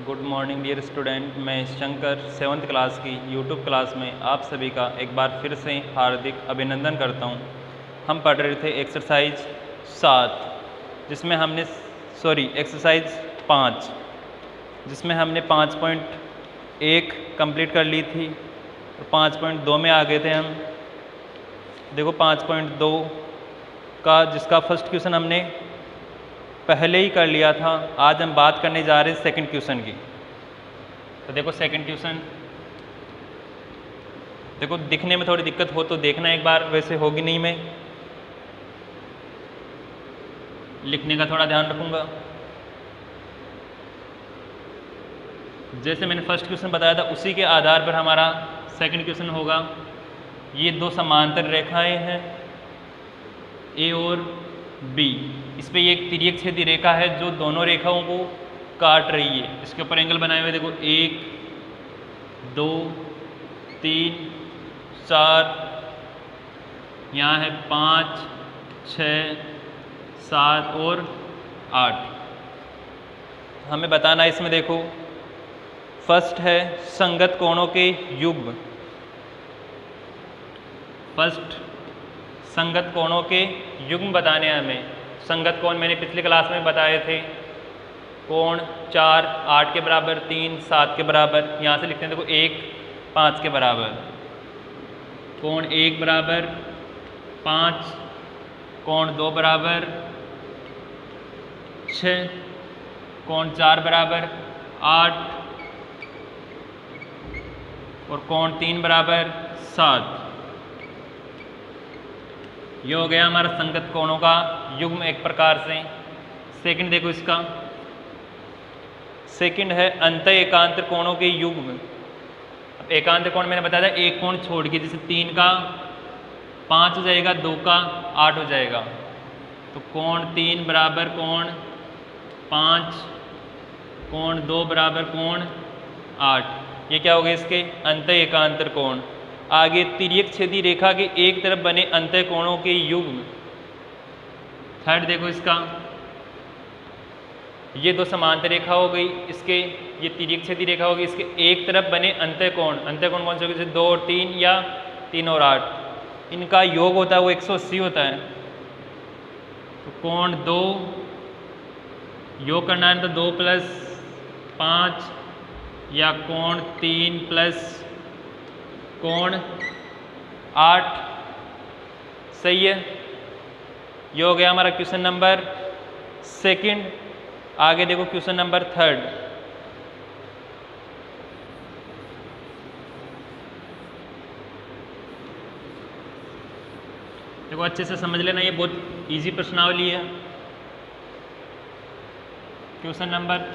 Good morning dear student. मैं Shankar 7th class की YouTube class में आप सभी का एक बार फिर से हार्दिक अभिनंदन करता हूं। हम पढ़ रहे थे एक्सरसाइज 7 जिसमें हमने एक्सरसाइज 5 जिसमें हमने 5.1 कंप्लीट कर ली थी और 5.2 में आ गए थे हम। देखो 5.2 का जिसका फर्स्ट क्वेश्चन हमने पहले ही कर लिया था। आज हम बात करने जा रहे हैं सेकंड क्वेश्चन की। तो देखो सेकंड क्वेश्चन, देखो दिखने में थोड़ी दिक्कत हो तो देखना एक बार, वैसे होगी नहीं, मैं लिखने का थोड़ा ध्यान रखूंगा। जैसे मैंने फर्स्ट क्वेश्चन बताया था उसी के आधार पर हमारा सेकंड क्वेश्चन होगा। ये दो समांतर रेखाएं हैं ए और बी, इस पे ये एक तिर्यक छेदी रेखा है जो दोनों रेखाओं को काट रही है। इसके ऊपर एंगल बनाए हुए देखो 1 2 3 4, यहाँ है 5 6 7 और 8। हमें बताना है इसमें, देखो फर्स्ट है संगत कोणों के युग्म। फर्स्ट संगत कोणों के युग्म बताने हैं हमें। संगत कोण मैंने पिछली क्लास में बताए थे, कोण 4 8 के बराबर, 3 7 के बराबर। यहाँ से लिखते हैं देखो 1 5 के बराबर, कोण 1 बराबर 5, कोण 2 बराबर 6, कोण 4 बराबर 8 और कोण 3 बराबर 7। ये हो गया हमारा संगत कोणों का युग्म एक प्रकार से। सेकंड देखो इसका, सेकंड है अंतः एकांतर कोणों के युग्म। अब एकांतर कोण मैंने बताया था एक कोण छोड़ के, जैसे 3 का 5 हो जाएगा, 2 का 8 हो जाएगा। तो कोण 3 बराबर कोण 5, कोण 2 बराबर कोण 8। ये क्या हो गए इसके अंतः एकांतर कोण। आगे तिर्यक छेदी रेखा के एक तरफ बने अंतः कोणों के युग्म। थर्ड देखो इसका, ये दो समांतर रेखा हो गई, इसके ये तिर्यक छेदी रेखा होगी, इसके एक तरफ बने अंतः कोण। अंतः कोण कौन से होंगे, जैसे 2 और 3 या 3 और 8, इनका योग होता है वो 180 होता है। तो कोण 2 योग करना है तो 2 + 5 या कोण 3 + कोण 8, सही है। ये हो गया हमारा क्वेश्चन नंबर सेकंड। आगे देखो क्वेश्चन नंबर थर्ड। देखो अच्छे से समझ लेना, ये बहुत इजी प्रश्नावली है। क्वेश्चन नंबर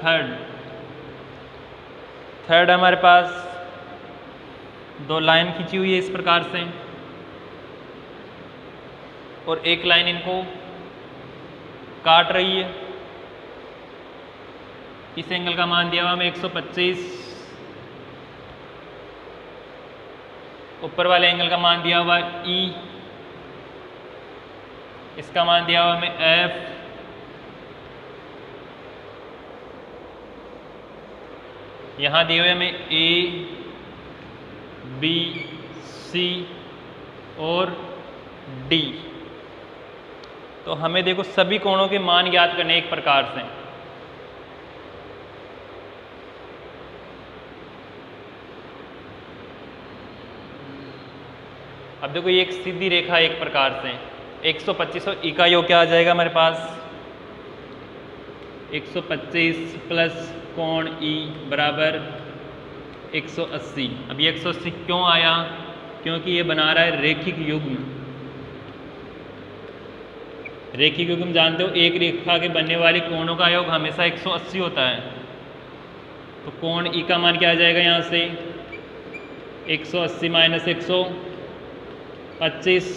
थर्ड हमारे पास दो लाइन खींची हुई है इस प्रकार से, और एक लाइन इनको काट रही है। इस एंगल का मान दिया हुआ हमें 125, ऊपर वाले एंगल का मान दिया हुआ E, इसका मान दिया हुआ हमें F, यहाँ दिए हुए हमें A B C और D। तो हमें देखो सभी कोणों के मान ज्ञात करने एक प्रकार से। अब देखो ये एक सीधी रेखा एक प्रकार से 125 और E का योग क्या आ जाएगा हमारे पास 125 प्लस कोण E बराबर 180। अब ये 180 क्यों आया, क्योंकि ये बना रहा है रेखिक युग्म। रेखिक युग्म जानते हो, एक रेखा के बनने वाले कोणों का योग हमेशा 180 होता है। तो कोण E का मान क्या आ जाएगा यहाँ से 180 - 125,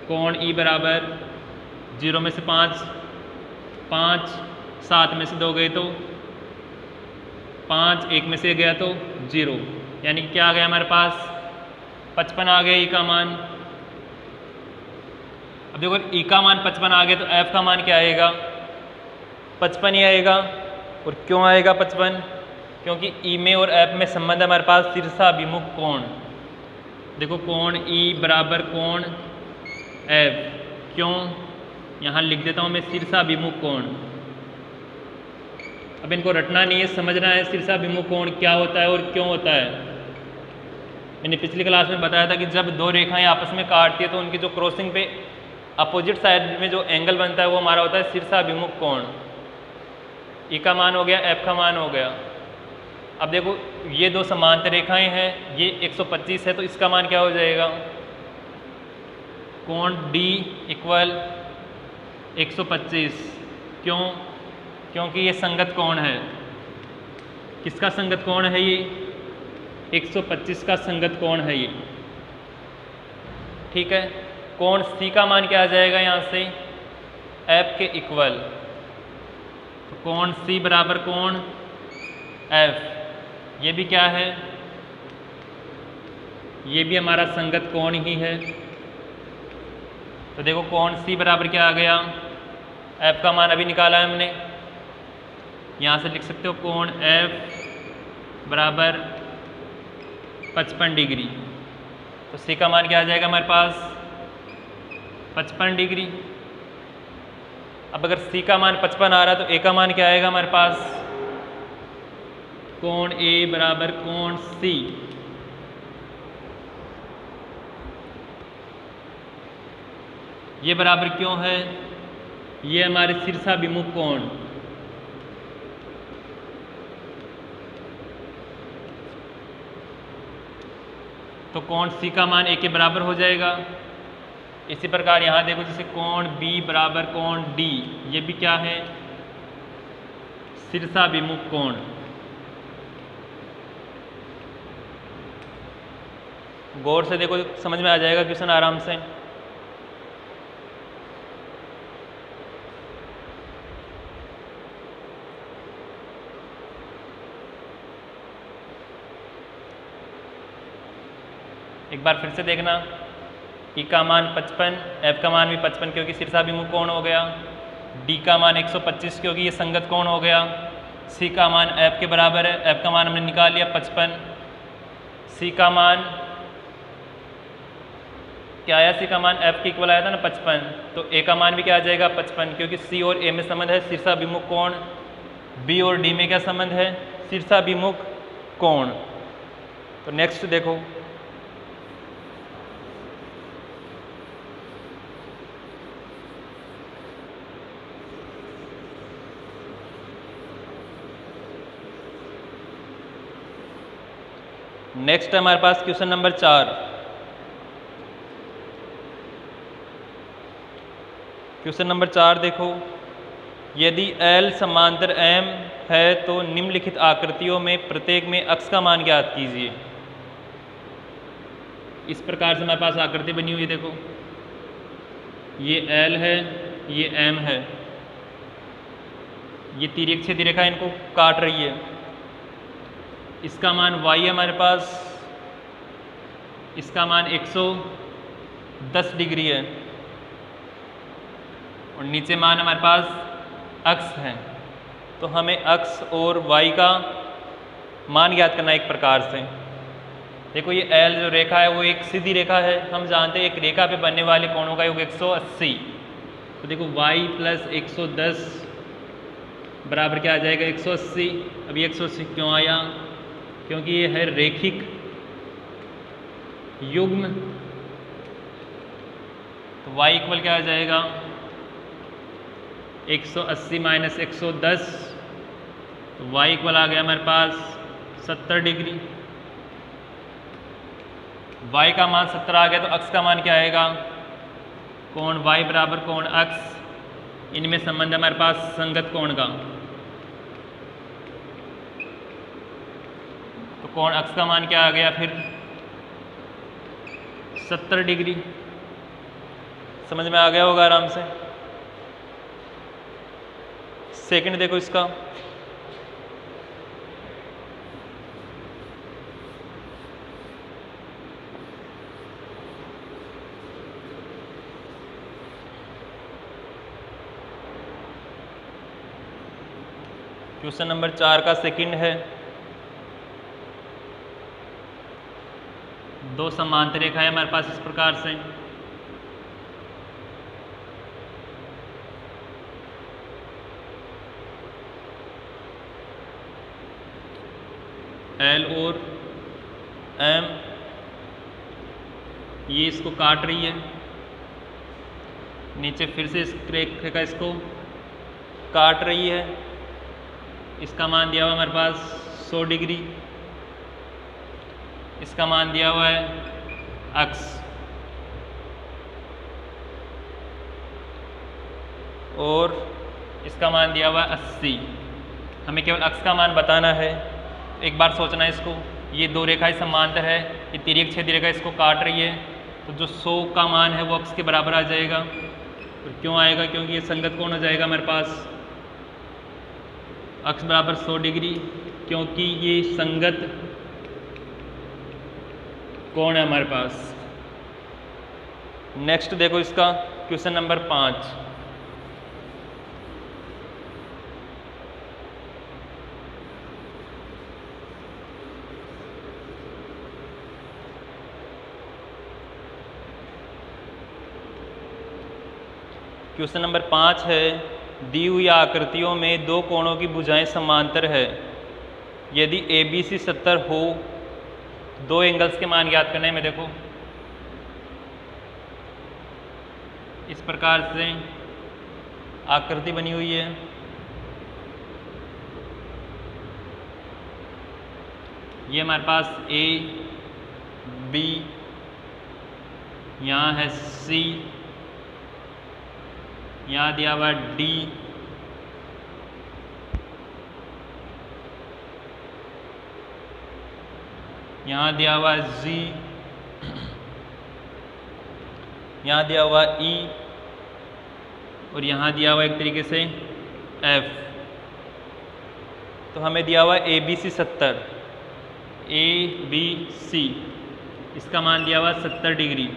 कोण E बराबर 0 में से 5 5, 7 में से 2 गए तो 5, 1 में से गया तो 0, यानी क्या आ गया हमारे पास 55 आ गया E का मान। अब देखो E का मान 55 आ गया तो F का मान क्या आएगा 55 ही आएगा। और क्यों आएगा 55? क्योंकि ई में और एफ में संबंध है हमारे पास शीर्षाभिमुख कोण। देखो कोण ई बराबर कोण एफ, क्यों? यहाँ लिख देता हूँ मैं शीर्षाभिमुख कोण। अब इनको रटना नहीं है, समझना है शीर्षाभिमुख कोण क्या होता है और क्यों होता है। मैंने पिछली क्लास में बताया था कि जब दो रेखाएं आपस में काटती है तो उनकी जो क्रॉसिंग पे अपोजिट साइड में जो एंगल बनता है वो हमारा होता है शीर्षाभिमुख कोण। ई का मान हो गया, एफ का मान हो गया। अब देखो ये दो समांतर रेखाएं हैं, ये 125 है तो इसका मान क्या हो जाएगा? कोण डी इक्वल 125। क्यों? क्योंकि ये संगत कोण है। किसका संगत कोण है ये? 125 का संगत कोण है ये। ठीक है, कोण सी का मान क्या आ जाएगा यहाँ से? एफ के इक्वल। तो कोण सी बराबर कोण एफ, ये भी क्या है? ये भी हमारा संगत कोण ही है। तो देखो कोण सी बराबर क्या आ गया? एफ का मान अभी निकाला है हमने, यहाँ से लिख सकते हो कोण एफ बराबर 55 डिग्री। तो सी का मान क्या आ जाएगा हमारे पास? 55 डिग्री। अब अगर सी का मान 55 आ रहा है तो ए का मान क्या आएगा हमारे पास? कोण ए बराबर कोण सी। ये बराबर क्यों है? ये हमारे शीर्षाभिमुख कोण। तो कोण सी का मान ए के बराबर हो जाएगा। इसी प्रकार यहाँ देखो जैसे कोण बी बराबर कोण डी, ये भी क्या है? शीर्षाभिमुख कोण। गौर से देखो, समझ में आ जाएगा क्वेश्चन आराम से। एक बार फिर से देखना, ई का मान 55, एफ का मान भी 55 क्योंकि शीर्षाभिमुख कोण हो गया, डी का मान 125 क्योंकि ये संगत कोण हो गया, सी का मान एफ के बराबर है, एफ का मान हमने निकाल लिया 55, सी का मान क्या आया? सी का मान एफ के इक्वल आया था ना 55, तो ए का मान भी क्या आ जाएगा? 55 क्योंकि सी और ए में संबंध है शीर्षाभिमुख कोण, बी और डी में क्या संबंध है? शीर्षाभिमुख कोण। तो नेक्स्ट देखो, नेक्स्ट है हमारे पास क्वेश्चन नंबर 4। क्वेश्चन नंबर 4 देखो, यदि L समांतर M है तो निम्नलिखित आकृतियों में प्रत्येक में अक्ष का मान ज्ञात कीजिए। इस प्रकार से हमारे पास आकृति बनी हुई है। देखो ये L है, ये M है, ये तिर्यक छेदी रेखा इनको काट रही है। इसका मान y है हमारे पास, इसका मान 110 डिग्री है और नीचे मान हमारे पास अक्ष है। तो हमें अक्ष और y का मान ज्ञात करना है एक प्रकार से। देखो ये L जो रेखा है वो एक सीधी रेखा है, हम जानते हैं एक रेखा पे बनने वाले कोणों का योग 180। तो देखो y प्लस 110 बराबर क्या आ जाएगा? 180। अब ये 180 क्यों आया? क्योंकि ये है रेखिक युग्म। तो y इक्वल क्या आ जाएगा? 180 माइनस 110, तो y इक्वल आ गया हमारे पास 70 डिग्री। y का मान 70 आ गया तो अक्ष का मान क्या आएगा? कोण y बराबर कोण अक्ष, इनमें संबंध है हमारे पास संगत कोण का। तो कोण अक्ष का मान क्या आ गया फिर? 70 डिग्री। समझ में आ गया होगा आराम से। सेकंड देखो इसका, क्वेश्चन नंबर 4 का सेकंड है, दो समांतर रेखाएं हमारे पास इस प्रकार से, L और M, ये इसको काट रही है, नीचे फिर से इस रेखा का इसको काट रही है। इसका मान दिया हुआ हमारे पास 100 डिग्री, इसका मान दिया हुआ है अक्स, और इसका मान दिया हुआ है 80। हमें केवल अक्स का मान बताना है। एक बार सोचना है इसको, ये दो रेखाएं समांतर है, ये तिर्यक छेदी रेखा इसको काट रही है, तो जो 100 का मान है वो अक्स के बराबर आ जाएगा। और क्यों आएगा? क्योंकि ये संगत कोण हो जाएगा हमारे पास, अक्स बराबर 100 डिग्री, क्योंकि ये संगत कोण है हमारे पास। नेक्स्ट देखो इसका क्वेश्चन नंबर 5। क्वेश्चन नंबर 5 है, दी हुई आकृतियों में दो कोणों की भुजाएं समांतर है, यदि ABC 70 हो, दो एंगल्स के मान ज्ञात करने में। देखो इस प्रकार से आकृति बनी हुई है, ये हमारे पास A, B, यहाँ है C, यहाँ दिया हुआ D, यहाँ दिया हुआ Z, यहाँ दिया हुआ E, और यहाँ दिया हुआ एक तरीके से F। तो हमें दिया हुआ ABC 70, ABC, इसका मान दिया हुआ 70 डिग्री।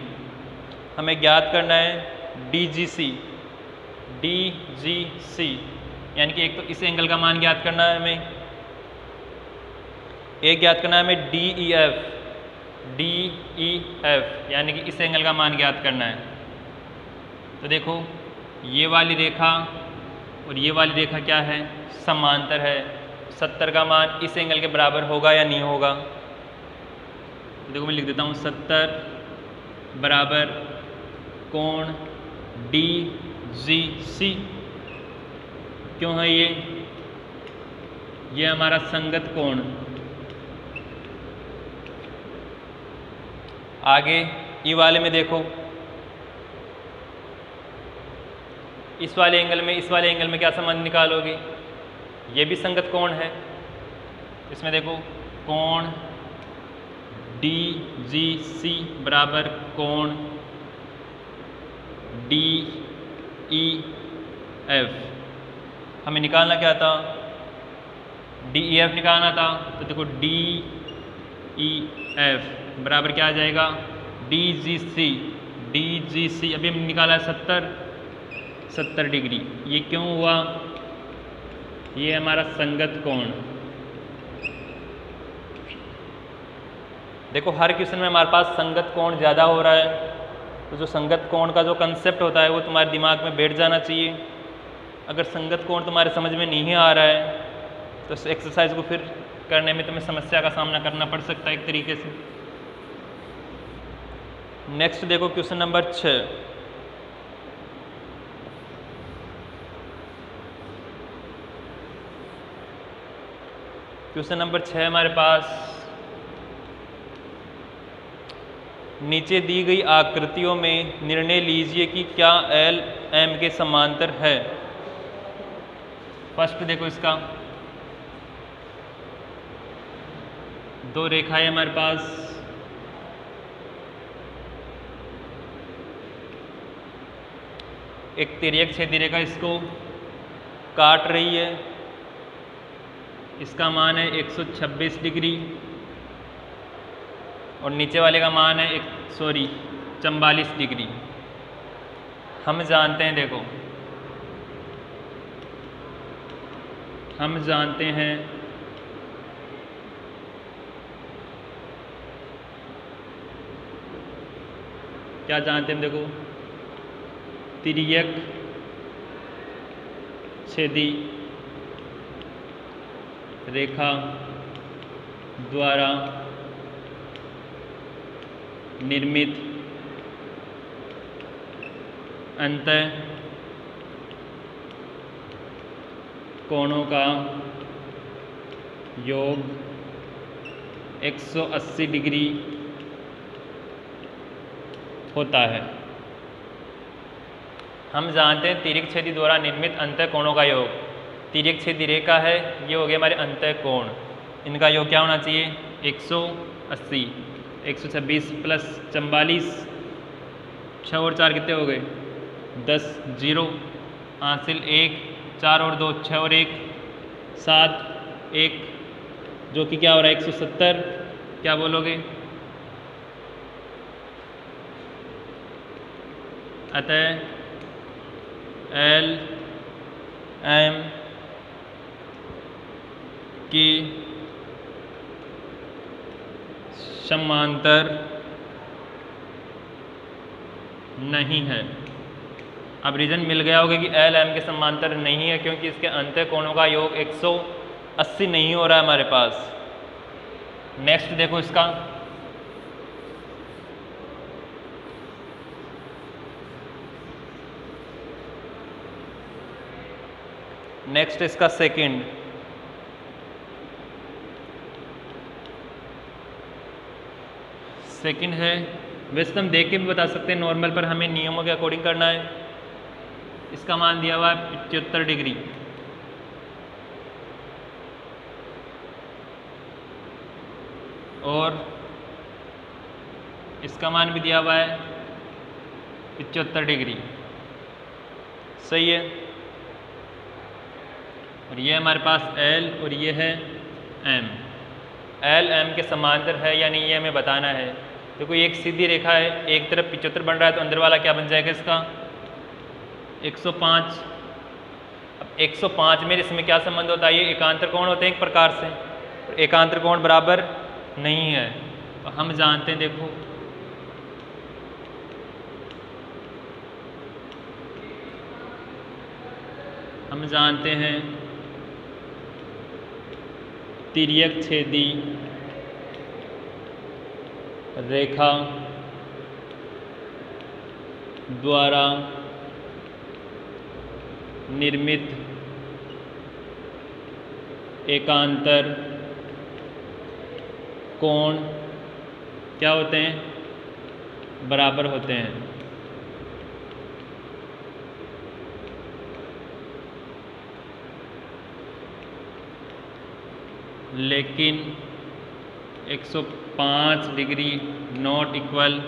हमें ज्ञात करना है DGC, यानी कि एक तो इस एंगल का मान ज्ञात करना है हमें, एक ज्ञात करना है हमें DEF, यानी कि इस एंगल का मान ज्ञात करना है। तो देखो ये वाली रेखा और ये वाली रेखा क्या है? समांतर है। 70 का मान इस एंगल के बराबर होगा या नहीं होगा? तो देखो मैं लिख देता हूँ, 70 बराबर कोण DGC। क्यों है ये हमारा संगत कोण। आगे ई वाले में देखो, इस वाले एंगल में इस वाले एंगल में क्या संबंध निकालोगे? ये भी संगत कोण है। इसमें देखो कोण DGC बराबर कोण DEF। हमें निकालना क्या था? DEF निकालना था। तो देखो DEF बराबर क्या आ जाएगा? DGC अभी हमने निकाला है 70 डिग्री। ये क्यों हुआ? ये हमारा संगत कोण। देखो हर क्वेश्चन में हमारे पास संगत कोण ज़्यादा हो रहा है, तो जो संगत कोण का जो कंसेप्ट होता है वो तुम्हारे दिमाग में बैठ जाना चाहिए। अगर संगत कोण तुम्हारे समझ में नहीं आ रहा है तो इस एक्सरसाइज को फिर करने में तुम्हें समस्या का सामना करना पड़ सकता है एक तरीके से। नेक्स्ट देखो क्वेश्चन नंबर 6। क्वेश्चन नंबर 6 हमारे पास, नीचे दी गई आकृतियों में निर्णय लीजिए कि क्या L M के समांतर है। फर्स्ट देखो इसका, दो रेखाएं हमारे पास, एक तिर्यक छेदी रेखा इसको काट रही है, इसका मान है 126 डिग्री, और नीचे वाले का मान है 44 डिग्री। हम जानते हैं, देखो हम जानते हैं क्या जानते हैं, देखो, तिर्यक छेदी रेखा द्वारा निर्मित अंतः कोणों का योग 180 डिग्री होता है। हम जानते हैं तिर्यक छेदी द्वारा निर्मित अंतः कोणों का योग, तिर्यक छेदी रेखा है, ये हो गया हमारे अंतः कोण, इनका योग क्या होना चाहिए 180, 126 प्लस 44, 6 और 4 कितने हो गए 10, 0 हासिल 1, 4 और 2 6 और 1 7, 1 जो कि क्या हो रहा है 170, क्या बोलोगे, अतः एल एम की समांतर नहीं है। अब रीज़न मिल गया होगा कि एल एम के समांतर नहीं है क्योंकि इसके अंतः कोणों का योग 180 नहीं हो रहा है हमारे पास। नेक्स्ट देखो इसका, नेक्स्ट इसका सेकंड, सेकंड है, वैसे हम देख के भी बता सकते हैं नॉर्मल, पर हमें नियमों के अकॉर्डिंग करना है। इसका मान दिया हुआ है 75 डिग्री, और इसका मान भी दिया हुआ है 75 डिग्री, सही है। और ये हमारे पास L और ये है M, L M के समांतर है या नहीं ये हमें बताना है। देखो एक सीधी रेखा है, एक तरफ 75 बन रहा है तो अंदर वाला क्या बन जाएगा इसका 105। अब 105 में इसमें क्या संबंध होता है, ये एकांतर कोण होते हैं एक प्रकार से, तो एकांतर कोण बराबर नहीं है। तो हम जानते हैं, देखो हम जानते हैं तिर्यक छेदी रेखा द्वारा निर्मित एकांतर कोण क्या होते हैं, बराबर होते हैं। लेकिन 105 डिग्री नॉट इक्वल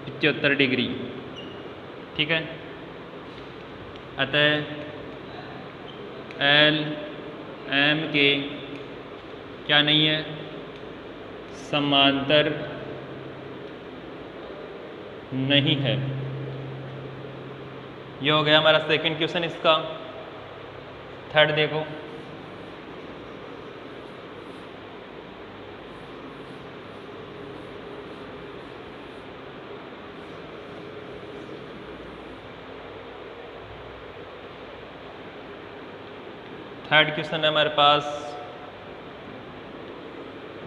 75 डिग्री, ठीक है। अतः एल एम के क्या नहीं है, समांतर नहीं है। ये हो गया हमारा सेकंड क्वेश्चन। इसका थर्ड देखो, थर्ड क्वेश्चन है हमारे पास,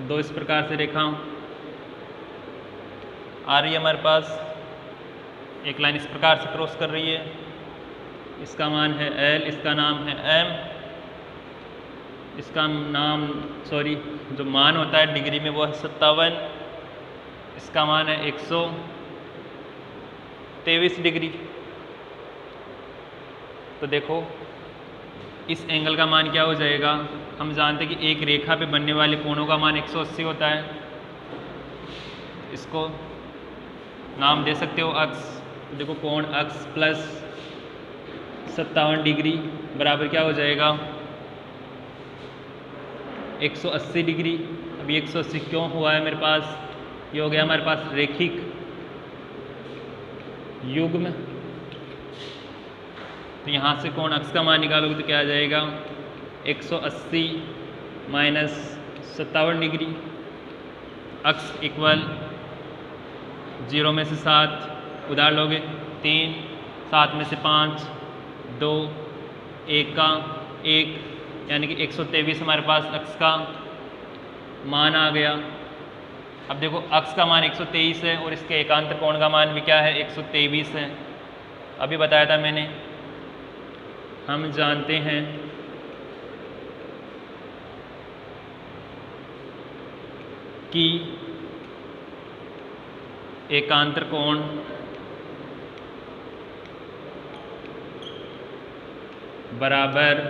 दो इस प्रकार से रेखा आ रही है हमारे पास, एक लाइन इस प्रकार से क्रॉस कर रही है, इसका मान है L, इसका नाम है M, इसका नाम जो मान होता है डिग्री में वो है 57, इसका मान है 123 डिग्री। तो देखो इस एंगल का मान क्या हो जाएगा, हम जानते हैं कि एक रेखा पे बनने वाले कोणों का मान 180 होता है। इसको नाम दे सकते हो अक्ष, तो देखो कोण अक्ष प्लस 57 डिग्री बराबर क्या हो जाएगा 180 डिग्री। अभी 180 क्यों हुआ है मेरे पास, ये हो गया हमारे पास रैखिक युग्म। तो यहाँ से कोण अक्स का मान निकालोगे तो क्या आ जाएगा 180 माइनस 57 डिग्री। अक्स इक्वल 0 में से 7 उधार लोगे 3, 7 में से 5, 2, 1 का 1, यानी कि 123 हमारे पास अक्स का मान आ गया। अब देखो अक्स का मान 123 है और इसके एकांतर कोण का मान भी क्या है 123 है। अभी बताया था मैंने, हम जानते हैं कि एकांतर कोण बराबर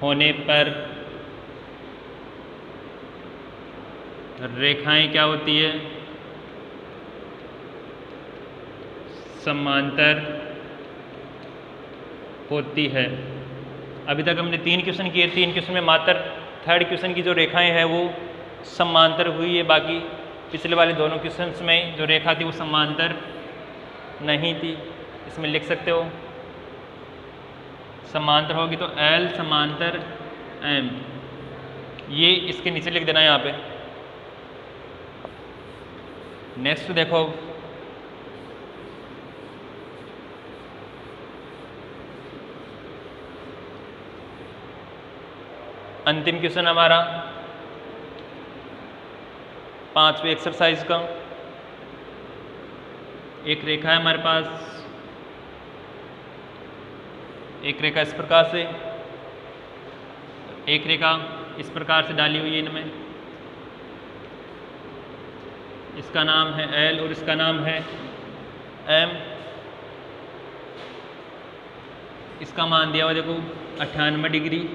होने पर रेखाएं क्या होती है, समांतर होती है। अभी तक हमने 3 क्वेश्चन किए, 3 क्वेश्चन में मात्र थर्ड क्वेश्चन की जो रेखाएं हैं वो समांतर हुई है, बाकी पिछले वाले दोनों क्वेश्चंस में जो रेखा थी वो समांतर नहीं थी। इसमें लिख सकते हो समांतर होगी तो L समांतर M, ये इसके नीचे लिख देना यहाँ पे। नेक्स्ट देखो अंतिम क्वेश्चन हमारा 5वें एक्सरसाइज का। एक रेखा है हमारे पास, एक रेखा इस प्रकार से, एक रेखा इस प्रकार से डाली हुई है इनमें। इसका नाम है L और इसका नाम है M। इसका मान दिया हुआ देखो 98 डिग्री,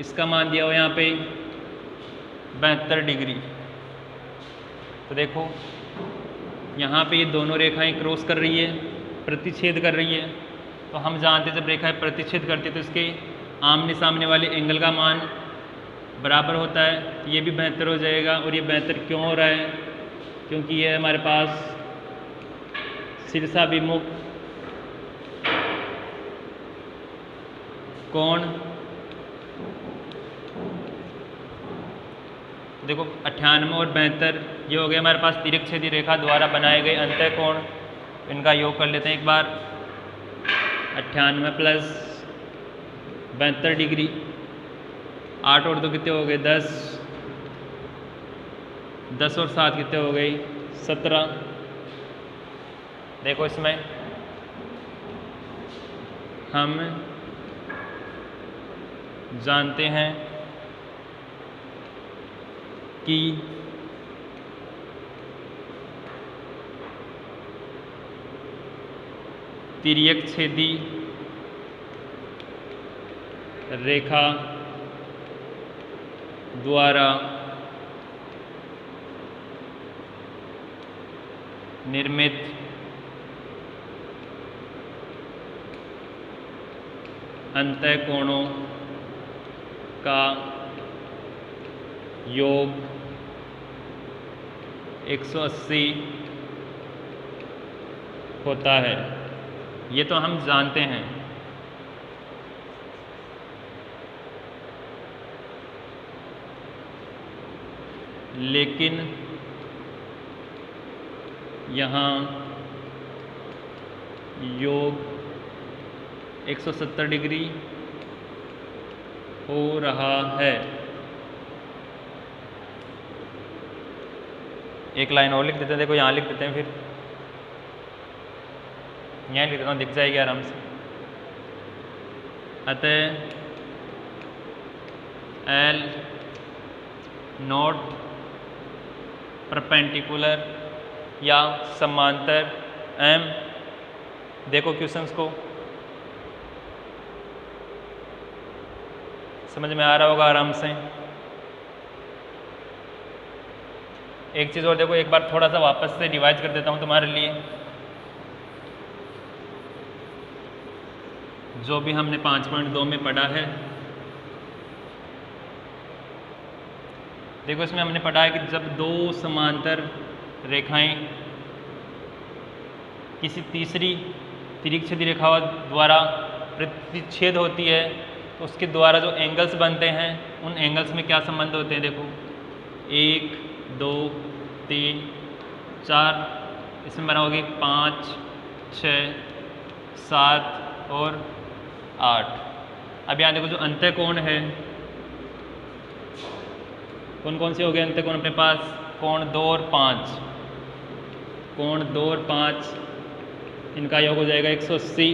इसका मान दिया हुआ यहाँ पे 72 डिग्री। तो देखो यहाँ पे ये दोनों रेखाएं क्रॉस कर रही है, प्रतिच्छेद कर रही है। तो हम जानते हैं जब रेखाएं प्रतिच्छेद करती है तो इसके आमने सामने वाले एंगल का मान बराबर होता है। तो ये भी 72 हो जाएगा। और ये 72 क्यों हो रहा है, क्योंकि ये हमारे पास शीर्षाभिमुख कोण। देखो 98 और 72 ये हो गए हमारे पास तिर्यकछेदी रेखा द्वारा बनाए गए अंतःकोण। इनका योग कर लेते हैं एक बार। 98 प्लस 72 डिग्री, 8 और 2 कितने हो गए 10, 10 और 7 कितने हो गए 17। देखो इसमें हम जानते हैं कि तिर्यकछेदी रेखा द्वारा निर्मित अंतःकोणों का योग 180 होता है। ये तो हम जानते हैं। लेकिन यहाँ योग 170 डिग्री हो रहा है। एक लाइन और लिख देते हैं, देखो यहाँ लिख देते हैं, फिर यहाँ लिख देता हूँ, दिख जाएगी आराम से। अतः L नॉट परपेंडिकुलर या समांतर M। देखो क्वेश्चंस को समझ में आ रहा होगा आराम से। एक चीज़ और देखो, एक बार थोड़ा सा वापस से रिवाइज कर देता हूँ तुम्हारे लिए। जो भी हमने 5.2 में पढ़ा है, देखो इसमें हमने पढ़ा है कि जब दो समांतर रेखाएं किसी तीसरी तिरछी रेखा द्वारा प्रतिच्छेद होती है तो उसके द्वारा जो एंगल्स बनते हैं उन एंगल्स में क्या संबंध होते हैं। देखो 1 2 3 4, इसमें बनाओगे 5 6 7 और 8। अब यहाँ देखो जो अंतःकोण है, कौन कौन से हो गए अंतःकोण अपने पास? कोण 2 और 5, कोण 2 और 5 इनका योग हो जाएगा 180।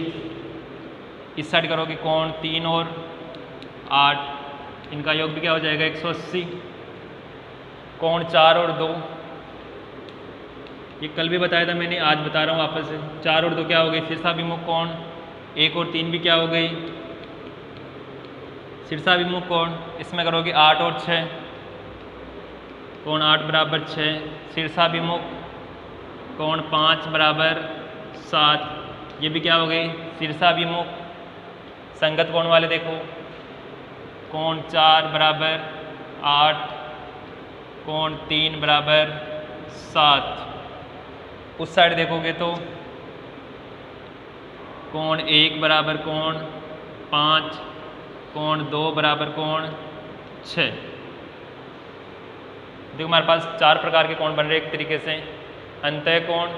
इस साइड करोगे कोण 3 और 8 इनका योग भी क्या हो जाएगा 180। कोण 4 और 2, ये कल भी बताया था मैंने, आज बता रहा हूँ वापस से। 4 और 2 क्या हो गई? शीर्षाभिमुख कोण। 1 और 3 भी क्या हो गई? शीर्षाभिमुख कोण। इसमें करोगे 8 और 6, कोण 8 बराबर 6। शीर्षाभिमुख कोण 5 बराबर 7, ये भी क्या हो गई? शीर्षाभिमुख। संगत कोण वाले देखो, कोण 4 बराबर 8, कोण 3 बराबर 7। उस साइड देखोगे तो कोण 1 बराबर कोण 5, कोण 2 बराबर कोण 6। देखो हमारे पास 4 प्रकार के कोण बन रहे एक तरीके से, अंतःकोण,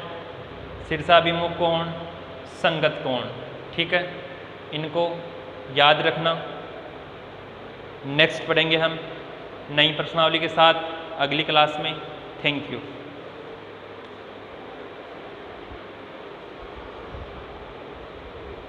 शीर्षाभिमुख कोण, संगत कोण। ठीक है, इनको याद रखना। नेक्स्ट पढ़ेंगे हम नई प्रश्नावली के साथ अगली क्लास में। Thank you.